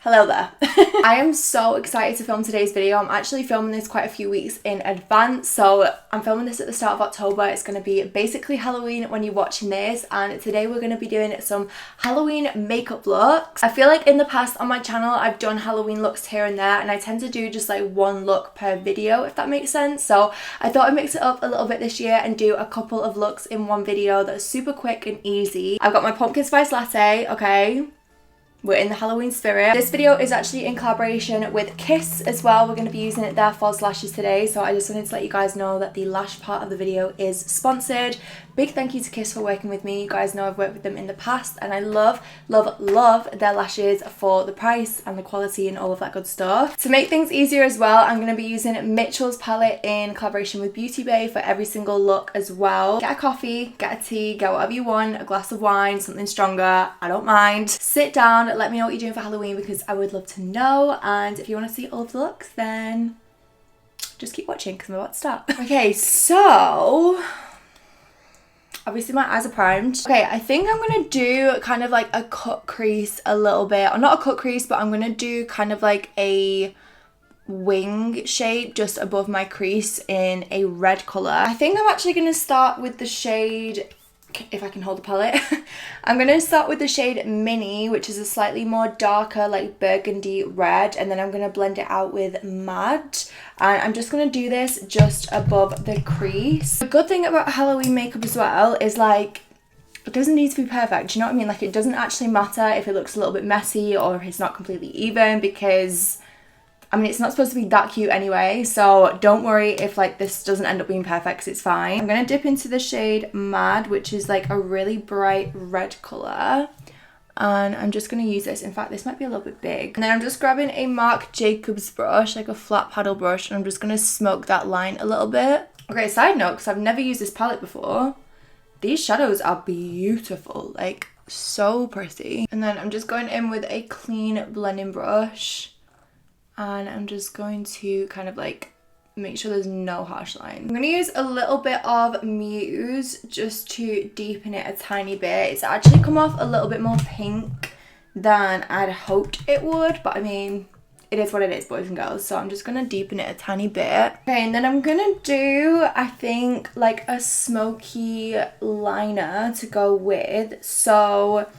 Hello there. I am so excited to film today's video. I'm actually filming this quite a few weeks in advance. So I'm filming this at the start of October. It's going to be basically Halloween when you're watching this. And today we're going to be doing some Halloween makeup looks. I feel like in the past on my channel, I've done Halloween looks here and there. And I tend to do just like one look per video, if that makes sense. So I thought I'd mix it up a little bit this year and do a couple of looks in one video that's super quick and easy. I've got my pumpkin spice latte, okay? We're in the Halloween spirit. This video is actually in collaboration with Kiss as well. We're going to be using their false lashes today. So I just wanted to let you guys know that the lash part of the video is sponsored. Big thank you to Kiss for working with me. You guys know I've worked with them in the past and I love their lashes for the price and the quality and all of that good stuff. To make things easier as well, I'm going to be using Mitchell's palette in collaboration with Beauty Bay for every single look as well. Get a coffee, get a tea, get whatever you want, a glass of wine, something stronger, I don't mind. Sit down, let me know what you're doing for Halloween because I would love to know, and if you want to see all of the looks then just keep watching because I'm about to start. Okay, so obviously my eyes are primed. Okay, I think I'm gonna do kind of like a cut crease a little bit, or not a cut crease, but I'm gonna do kind of like a wing shape just above my crease in a red colour. I think I'm actually gonna start with the shade, if I can hold the palette. I'm going to start with the shade Mini, which is a slightly more darker like burgundy red, and then I'm going to blend it out with Mad, and I'm just going to do this just above the crease. The good thing about Halloween makeup as well is like it doesn't need to be perfect, do you know what I mean? Like it doesn't actually matter if it looks a little bit messy or if it's not completely even, because I mean, it's not supposed to be that cute anyway, so don't worry if like this doesn't end up being perfect because it's fine. I'm going to dip into the shade Mad, which is like a really bright red colour. And I'm just going to use this. In fact, this might be a little bit big. And then I'm just grabbing a Marc Jacobs brush, like a flat paddle brush, and I'm just going to smoke that line a little bit. Okay, side note, because I've never used this palette before. These shadows are beautiful, like so pretty. And then I'm just going in with a clean blending brush. And I'm just going to kind of like make sure there's no harsh line. I'm going to use a little bit of Muse just to deepen it a tiny bit. It's actually come off a little bit more pink than I'd hoped it would, but I mean, it is what it is, boys and girls. So I'm just going to deepen it a tiny bit. Okay, and then I'm going to do, I think, like a smoky liner to go with. So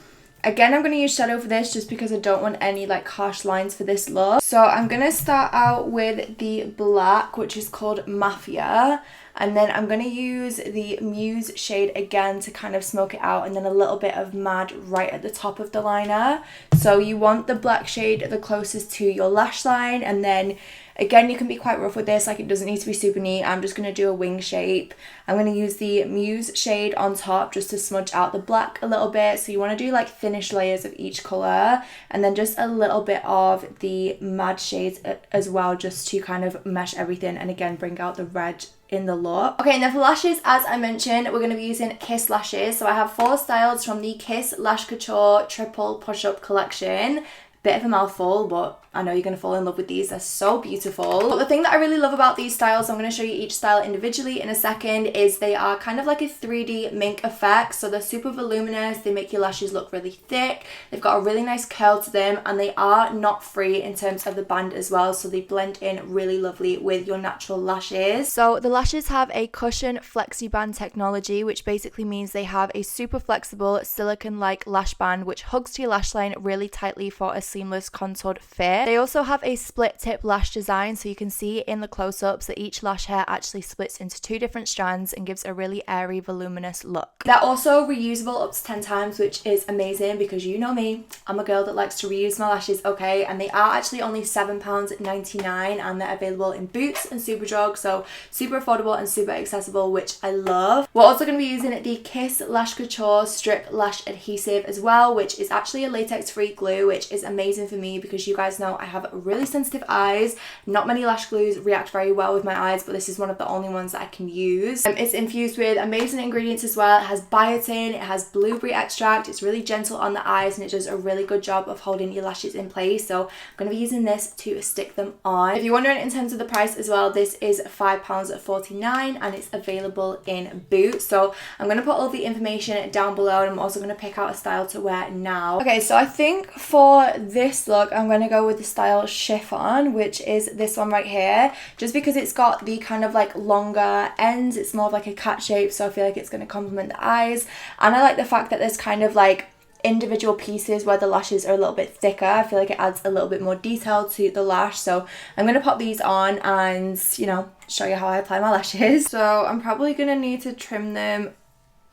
again, I'm going to use shadow for this just because I don't want any like harsh lines for this look. So I'm going to start out with the black, which is called Mafia. And then I'm going to use the Muse shade again to kind of smoke it out, and then a little bit of Mad right at the top of the liner. So you want the black shade the closest to your lash line, and then again, you can be quite rough with this, like it doesn't need to be super neat. I'm just going to do a wing shape. I'm going to use the Muse shade on top just to smudge out the black a little bit. So you want to do like thinnish layers of each colour, and then just a little bit of the Mad shades as well, just to kind of mesh everything and again bring out the red in the look. Okay, and then for lashes, as I mentioned, we're going to be using Kiss lashes. So I have 4 styles from the Kiss Lash Couture Triple Push-Up Collection. Bit of a mouthful, but I know you're going to fall in love with these. They're so beautiful. But the thing that I really love about these styles, I'm going to show you each style individually in a second, is they are kind of like a 3D mink effect. So they're super voluminous. They make your lashes look really thick. They've got a really nice curl to them, and they are knot free in terms of the band as well. So they blend in really lovely with your natural lashes. So the lashes have a cushion flexi band technology, which basically means they have a super flexible silicone-like lash band which hugs to your lash line really tightly for a seamless contoured fit. They also have a split tip lash design, so you can see in the close-ups that each lash hair actually splits into 2 different strands and gives a really airy, voluminous look. They're also reusable up to 10 times, which is amazing because you know me, I'm a girl that likes to reuse my lashes, okay? And they are actually only £7.99, and they're available in Boots and Superdrug, so super affordable and super accessible, which I love. We're also going to be using the Kiss Lash Couture Strip Lash Adhesive as well, which is actually a latex-free glue, which is amazing for me because you guys know I have really sensitive eyes. Not many lash glues react very well with my eyes, but this is one of the only ones that I can use. It's infused with amazing ingredients as well. It has biotin, it has blueberry extract, it's really gentle on the eyes, and it does a really good job of holding your lashes in place. So I'm going to be using this to stick them on. If you're wondering in terms of the price as well, this is £5.49 and it's available in Boots. So I'm going to put all the information down below, and I'm also going to pick out a style to wear now. Okay, so I think for this look I'm going to go with the style chiffon, which is this one right here, just because it's got the kind of like longer ends. It's more of like a cat shape, so I feel like it's going to complement the eyes, and I like the fact that there's kind of like individual pieces where the lashes are a little bit thicker. I feel like it adds a little bit more detail to the lash. So I'm going to pop these on and, you know, show you how I apply my lashes. So I'm probably going to need to trim them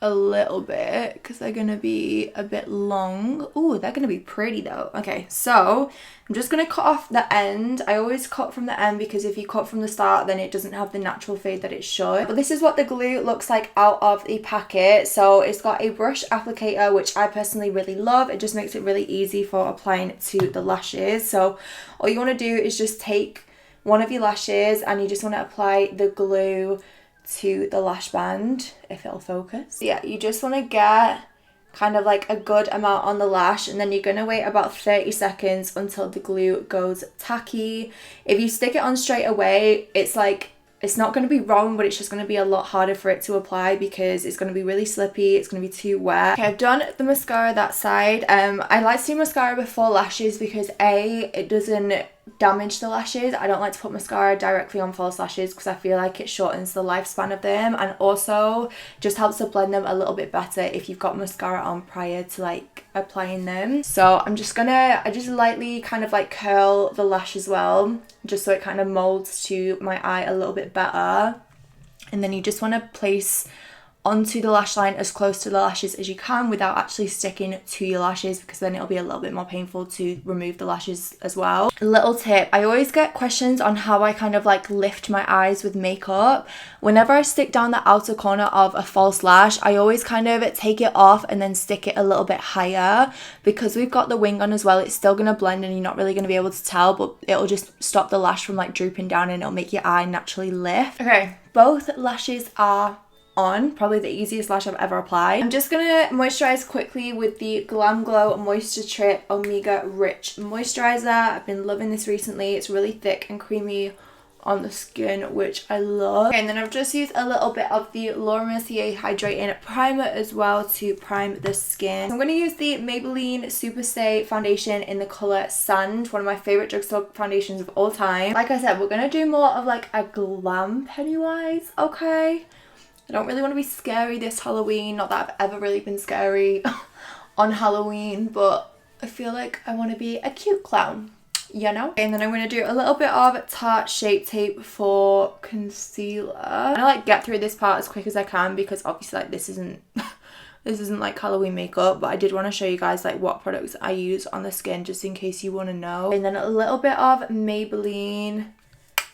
a little bit because they're going to be a bit long. Ooh, they're going to be pretty though. Okay, so I'm just going to cut off the end. I always cut from the end because if you cut from the start then it doesn't have the natural fade that it should. But this is what the glue looks like out of the packet. So it's got a brush applicator, which I personally really love. It just makes it really easy for applying it to the lashes. So all you want to do is just take one of your lashes and you just want to apply the glue to the lash band, if it'll focus. Yeah, you just want to get kind of like a good amount on the lash, and then you're going to wait about 30 seconds until the glue goes tacky. If you stick it on straight away, it's like, it's not going to be wrong, but it's just going to be a lot harder for it to apply because it's going to be really slippy, it's going to be too wet. Okay, I've done the mascara that side. I like to do mascara before lashes because A, it doesn't damage the lashes. I don't like to put mascara directly on false lashes because I feel like it shortens the lifespan of them, and also just helps to blend them a little bit better if you've got mascara on prior to like applying them. So I just lightly kind of like curl the lash as well, just so it kind of molds to my eye a little bit better. And then you just want to place onto the lash line as close to the lashes as you can without actually sticking to your lashes, because then it'll be a little bit more painful to remove the lashes as well. A little tip, I always get questions on how I kind of like lift my eyes with makeup. Whenever I stick down the outer corner of a false lash, I always kind of take it off and then stick it a little bit higher, because we've got the wing on as well. It's still going to blend and you're not really going to be able to tell, but it'll just stop the lash from like drooping down and it'll make your eye naturally lift. Okay, both lashes are on. Probably the easiest lash I've ever applied. I'm just gonna moisturize quickly with the Glam Glow Moisture Trip Omega Rich Moisturizer. I've been loving this recently. It's really thick and creamy on the skin, which I love. Okay, and then I've just used a little bit of the Laura Mercier Hydrating Primer as well to prime the skin. I'm going to use the Maybelline Super Stay Foundation in the colour Sand, one of my favourite drugstore foundations of all time. Like I said, we're going to do more of like a glam Pennywise, okay? I don't really want to be scary this Halloween. Not that I've ever really been scary on Halloween, but I feel like I want to be a cute clown, you know? And then I'm going to do a little bit of Tarte Shape Tape for concealer. And I like get through this part as quick as I can because obviously like this isn't like Halloween makeup, but I did want to show you guys like what products I use on the skin just in case you want to know. And then a little bit of Maybelline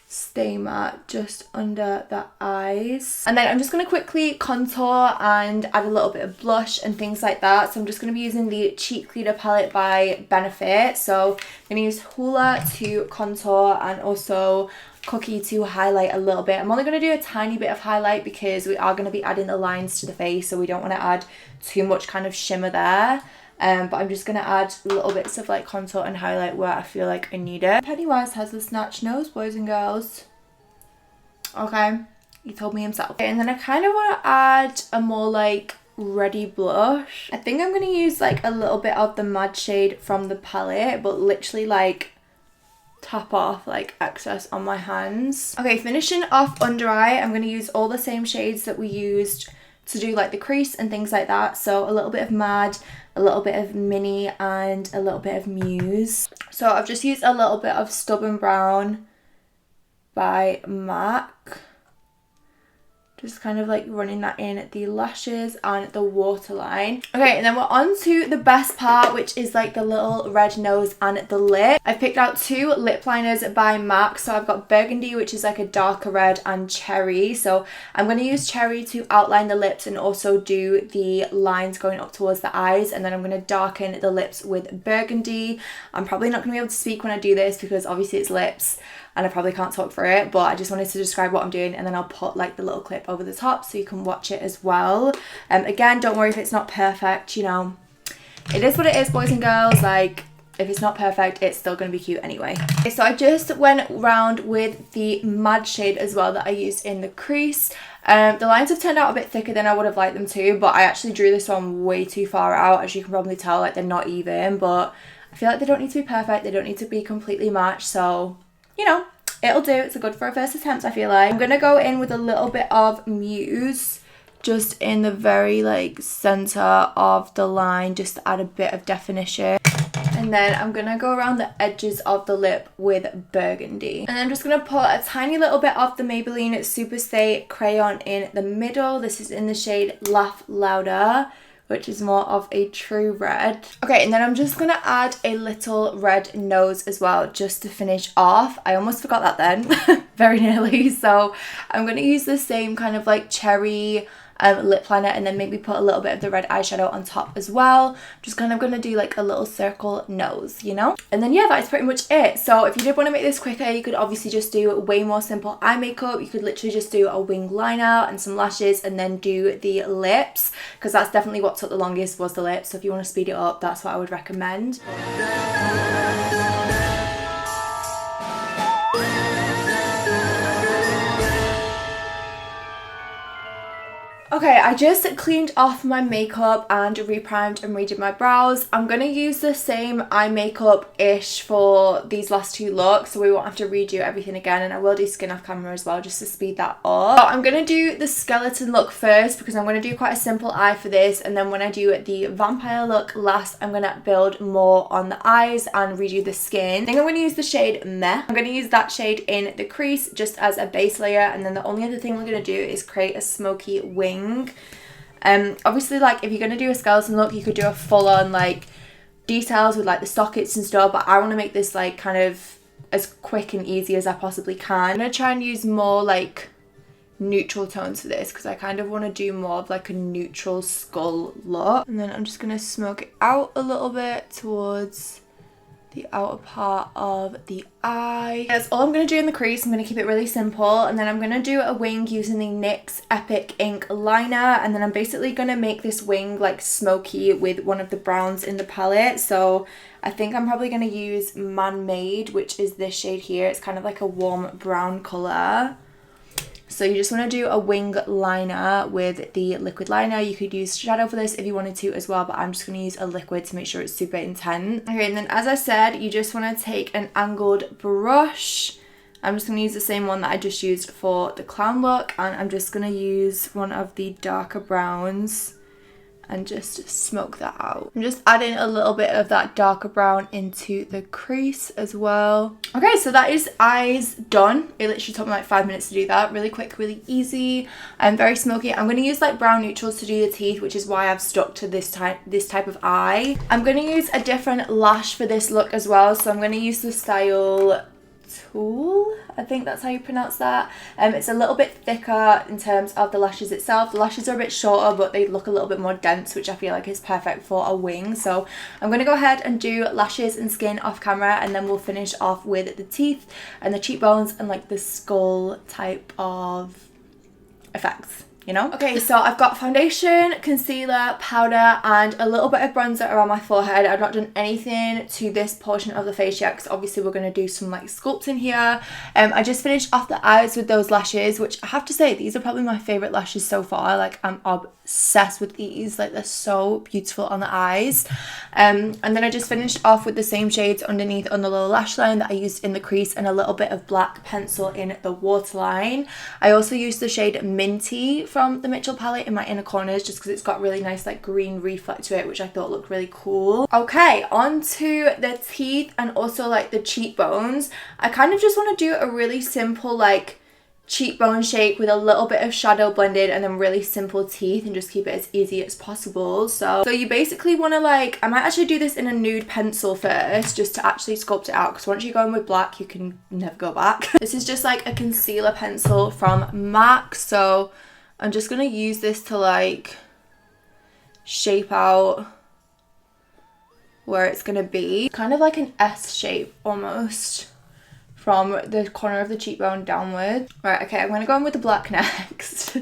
Stay Matte just under the eyes, and then I'm just going to quickly contour and add a little bit of blush and things like that. So I'm just going to be using the Cheek Cleaner palette by Benefit. So I'm going to use Hoola to contour and also Cookie to highlight a little bit. I'm only going to do a tiny bit of highlight because we are going to be adding the lines to the face, so we don't want to add too much kind of shimmer there. But I'm just going to add little bits of like contour and highlight where I feel like I need it. Pennywise has the snatch nose, boys and girls. Okay, he told me himself. Okay, and then I kind of want to add a more like ready blush. I think I'm going to use like a little bit of the Mad shade from the palette, but literally like tap off like excess on my hands. Okay, finishing off under eye, I'm going to use all the same shades that we used to do like the crease and things like that. So a little bit of Mad, a little bit of Mini, and a little bit of Muse. So I've just used a little bit of Stubborn Brown by MAC Just kind of like running that in the lashes and the waterline. Okay, and then we're on to the best part, which is like the little red nose and the lip. I've picked out 2 lip liners by MAC. So I've got Burgundy, which is like a darker red, and Cherry. So I'm going to use Cherry to outline the lips and also do the lines going up towards the eyes. And then I'm going to darken the lips with Burgundy. I'm probably not going to be able to speak when I do this because obviously it's lips and I probably can't talk for it, but I just wanted to describe what I'm doing, and then I'll put like the little clip over the top so you can watch it as well. Again, don't worry if it's not perfect, you know, it is what it is, boys and girls. Like, if it's not perfect, it's still going to be cute anyway. Okay, so I just went round with the Mad shade as well that I used in the crease. The lines have turned out a bit thicker than I would have liked them to, but I actually drew this one way too far out, as you can probably tell. Like, they're not even, but I feel like they don't need to be perfect, they don't need to be completely matched, so you know, it'll do. It's a good for a first attempt, I feel like. I'm gonna go in with a little bit of Muse just in the very like center of the line, just to add a bit of definition. And then I'm gonna go around the edges of the lip with Burgundy. And I'm just gonna put a tiny little bit of the Maybelline Super Stay crayon in the middle. This is in the shade Laugh Louder, which is more of a true red. Okay, and then I'm just gonna add a little red nose as well, just to finish off. I almost forgot that then, very nearly. So I'm gonna use the same kind of like cherry lip liner, and then maybe put a little bit of the red eyeshadow on top as well. Just kind of gonna do like a little circle nose, you know? And then yeah, that is pretty much it. So if you did want to make this quicker, you could obviously just do way more simple eye makeup. You could literally just do a wing liner and some lashes and then do the lips, because that's definitely what took the longest, was the lips. So if you want to speed it up, that's what I would recommend. Okay, I just cleaned off my makeup and reprimed and redid my brows. I'm going to use the same eye makeup-ish for these last 2 looks, so we won't have to redo everything again, and I will do skin off camera as well just to speed that up. So I'm going to do the skeleton look first because I'm going to do quite a simple eye for this, and then when I do the vampire look last, I'm going to build more on the eyes and redo the skin. I think I'm going to use the shade Meh. I'm going to use that shade in the crease just as a base layer, and then the only other thing we're going to do is create a smoky wing. Obviously, like, if you're going to do a skeleton look, you could do a full-on like details with like the sockets and stuff, but I want to make this like kind of as quick and easy as I possibly can. I'm going to try and use more like neutral tones for this because I kind of want to do more of like a neutral skull look. And then I'm just going to smoke it out a little bit towards the outer part of the eye. That's all I'm going to do in the crease. I'm going to keep it really simple, and then I'm going to do a wing using the NYX Epic Ink liner, and then I'm basically going to make this wing like smoky with one of the browns in the palette. So I think I'm probably going to use Man Made, which is this shade here. It's kind of like a warm brown colour. So you just want to do a wing liner with the liquid liner. You could use shadow for this if you wanted to as well, but I'm just going to use a liquid to make sure it's super intense. Okay, and then as I said, you just want to take an angled brush. I'm just going to use the same one that I just used for the clown look, and I'm just going to use one of the darker browns and just smoke that out. I'm just adding a little bit of that darker brown into the crease as well. Okay, so that is eyes done. It literally took me like 5 minutes to do that. Really quick, really easy, and very smoky. I'm going to use like brown neutrals to do the teeth, which is why I've stuck to this type of eye. I'm going to use a different lash for this look as well, so I'm going to use the Style Tool, I think that's how you pronounce that. It's a little bit thicker in terms of the lashes itself. The lashes are a bit shorter, but they look a little bit more dense, which I feel like is perfect for a wing. So I'm going to go ahead and do lashes and skin off camera, and then we'll finish off with the teeth and the cheekbones and like the skull type of effects, you know? Okay, so I've got foundation, concealer, powder, and a little bit of bronzer around my forehead. I've not done anything to this portion of the face yet because obviously we're going to do some like sculpting here. I just finished off the eyes with those lashes, which I have to say, these are probably my favourite lashes so far. Like, I'm obsessed with these. Like, they're so beautiful on the eyes. And then I just finished off with the same shades underneath on the lower lash line that I used in the crease, and a little bit of black pencil in the waterline. I also used the shade Minty from the Mitchell palette in my inner corners just because it's got really nice like green reflect to it, which I thought looked really cool. Okay, on to the teeth and also like the cheekbones. I kind of just want to do a really simple like cheekbone shape with a little bit of shadow blended and then really simple teeth, and just keep it as easy as possible. So you basically want to like, I might actually do this in a nude pencil first just to actually sculpt it out, because once you go in with black you can never go back. This is just like a concealer pencil from MAC, so I'm just going to use this to like shape out where it's going to be. Kind of like an S shape almost, from the corner of the cheekbone downward. Right, okay, I'm going to go in with the black next.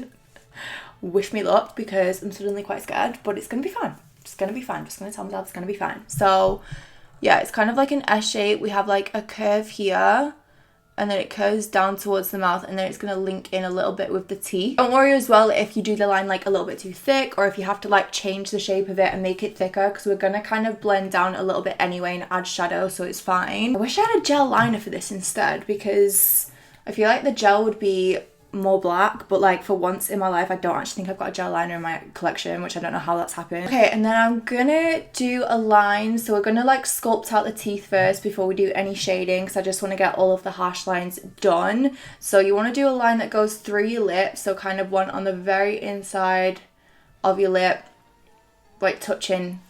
Wish me luck, because I'm suddenly quite scared, but it's going to be fine. It's going to be fine. Just going to tell myself it's going to be fine. So yeah, it's kind of like an S shape. We have like a curve here, and then it curves down towards the mouth, and then it's going to link in a little bit with the teeth. Don't worry as well if you do the line like a little bit too thick, or if you have to like change the shape of it and make it thicker, because we're going to kind of blend down a little bit anyway and add shadow, so it's fine. I wish I had a gel liner for this instead, because I feel like the gel would be more black, but like for once in my life I don't actually think I've got a gel liner in my collection, which I don't know how that's happened. Okay, and then I'm gonna do a line, so we're gonna like sculpt out the teeth first before we do any shading, because I just want to get all of the harsh lines done. So you want to do a line that goes through your lip, so kind of one on the very inside of your lip, like touching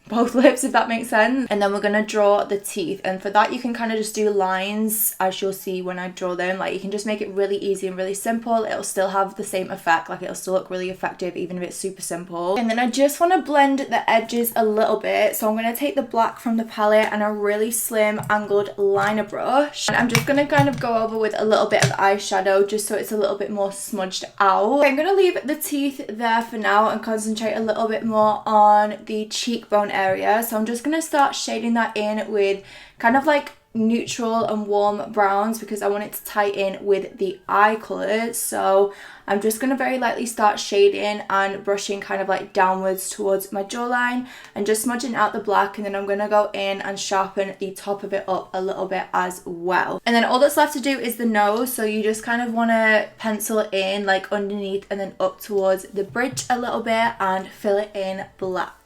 both lips, if that makes sense. And then we're gonna draw the teeth, and for that you can kind of just do lines, as you'll see when I draw them. Like, you can just make it really easy and really simple. It'll still have the same effect, like it'll still look really effective even if it's super simple. And then I just want to blend the edges a little bit, so I'm going to take the black from the palette and a really slim angled liner brush, and I'm just going to kind of go over with a little bit of eyeshadow just so it's a little bit more smudged out. Okay, I'm going to leave the teeth there for now and concentrate a little bit more on the cheekbone area. So I'm just going to start shading that in with kind of like neutral and warm browns, because I want it to tie in with the eye colours. So I'm just going to very lightly start shading and brushing kind of like downwards towards my jawline and just smudging out the black, and then I'm going to go in and sharpen the top of it up a little bit as well. And then all that's left to do is the nose, so you just kind of want to pencil it in like underneath and then up towards the bridge a little bit and fill it in black.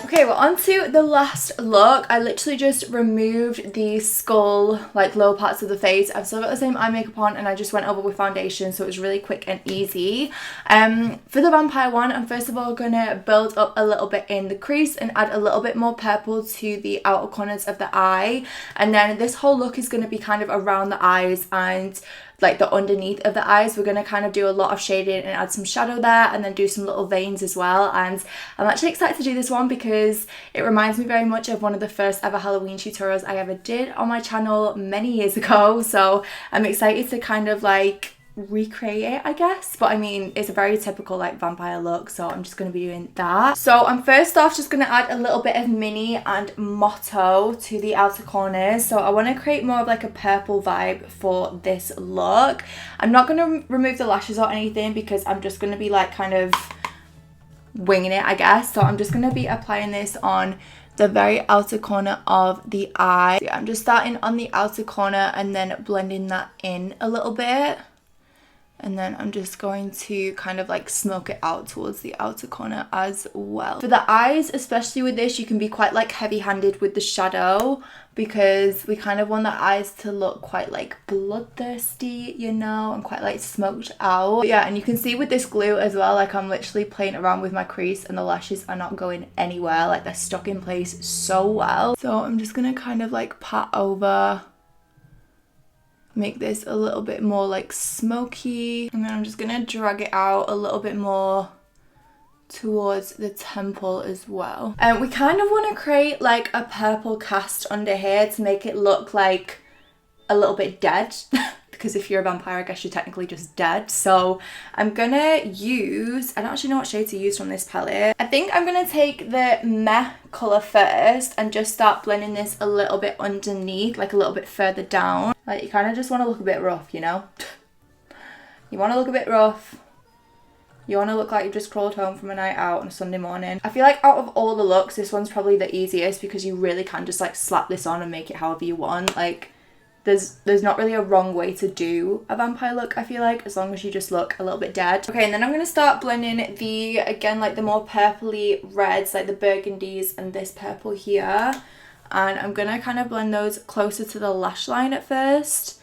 Okay, we're on to the last look. I literally just removed the skull, like lower parts of the face. I've still got the same eye makeup on, and I just went over with foundation, so it was really quick and easy. For the vampire one, I'm first of all gonna build up a little bit in the crease and add a little bit more purple to the outer corners of the eye. And then this whole look is gonna be kind of around the eyes and like the underneath of the eyes. We're going to kind of do a lot of shading and add some shadow there, and then do some little veins as well. And I'm actually excited to do this one because it reminds me very much of one of the first ever Halloween tutorials I ever did on my channel many years ago. So I'm excited to kind of like recreate it, I guess. But I mean, it's a very typical like vampire look, so I'm just going to be doing that. So I'm first off just going to add a little bit of Minnie and Motto to the outer corners. So I want to create more of like a purple vibe for this look. I'm not going to remove the lashes or anything, because I'm just going to be like kind of winging it, I guess. So I'm just going to be applying this on the very outer corner of the eye. So yeah, I'm just starting on the outer corner and then blending that in a little bit. And then I'm just going to kind of like smoke it out towards the outer corner as well. For the eyes, especially with this, you can be quite like heavy-handed with the shadow, because we kind of want the eyes to look quite like bloodthirsty, you know, and quite like smoked out. But yeah, and you can see with this glue as well, like I'm literally playing around with my crease and the lashes are not going anywhere. Like they're stuck in place so well. So I'm just gonna kind of like pat over, make this a little bit more like smoky, and then I'm just gonna drag it out a little bit more towards the temple as well. And we kind of want to create like a purple cast under here to make it look like a little bit dead because if you're a vampire, I guess you're technically just dead. So I'm gonna use, I don't actually know what shade to use from this palette. I think I'm gonna take the Meh colour first and just start blending this a little bit underneath, like a little bit further down. Like you kind of just want to look a bit rough, you know? You want to look a bit rough. You want to look like you've just crawled home from a night out on a Sunday morning. I feel like out of all the looks, this one's probably the easiest because you really can just like slap this on and make it however you want. Like, there's not really a wrong way to do a vampire look, I feel like, as long as you just look a little bit dead. Okay, and then I'm going to start blending the, again, like the more purpley reds, like the burgundies and this purple here. And I'm going to kind of blend those closer to the lash line at first.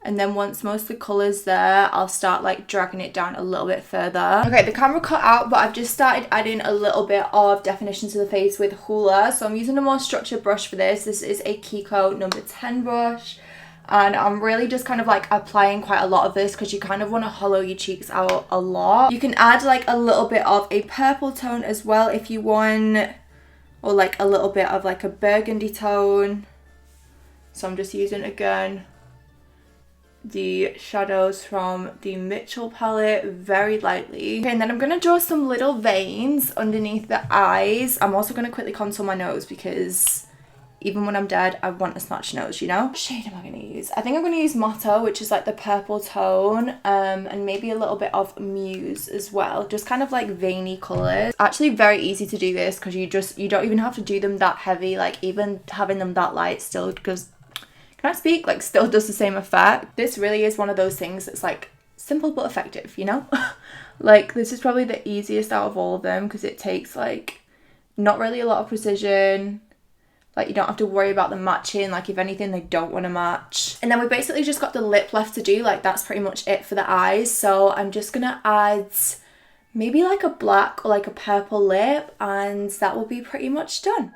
And then once most of the colour's there, I'll start like dragging it down a little bit further. Okay, the camera cut out, but I've just started adding a little bit of definition to the face with Hoola. So I'm using a more structured brush for this. This is a Kiko number 10 brush. And I'm really just kind of like applying quite a lot of this because you kind of want to hollow your cheeks out a lot. You can add like a little bit of a purple tone as well if you want, or like a little bit of like a burgundy tone. So I'm just using, again, the shadows from the Mitchell palette very lightly. Okay, and then I'm going to draw some little veins underneath the eyes. I'm also going to quickly contour my nose because even when I'm dead, I want a snatch nose, you know? What shade am I going to use? I think I'm going to use Motto, which is like the purple tone, and maybe a little bit of Muse as well. Just kind of like veiny colours. Actually very easy to do this because you don't even have to do them that heavy. Like even having them that light still, because can I speak? Like still does the same effect. This really is one of those things that's like simple but effective, you know? Like this is probably the easiest out of all of them because it takes like not really a lot of precision. Like you don't have to worry about them matching. Like if anything, they don't want to match. And then we basically just got the lip left to do. Like that's pretty much it for the eyes. So I'm just gonna add maybe like a black or like a purple lip, and that will be pretty much done.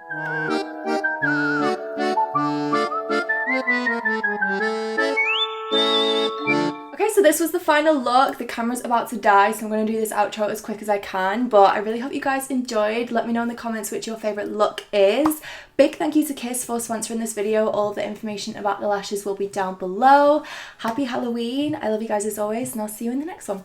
Okay, so this was the final look. The camera's about to die, so I'm going to do this outro as quick as I can, but I really hope you guys enjoyed. Let me know in the comments which your favourite look is. Big thank you to Kiss for sponsoring this video. All of the information about the lashes will be down below. Happy Halloween. I love you guys as always, and I'll see you in the next one.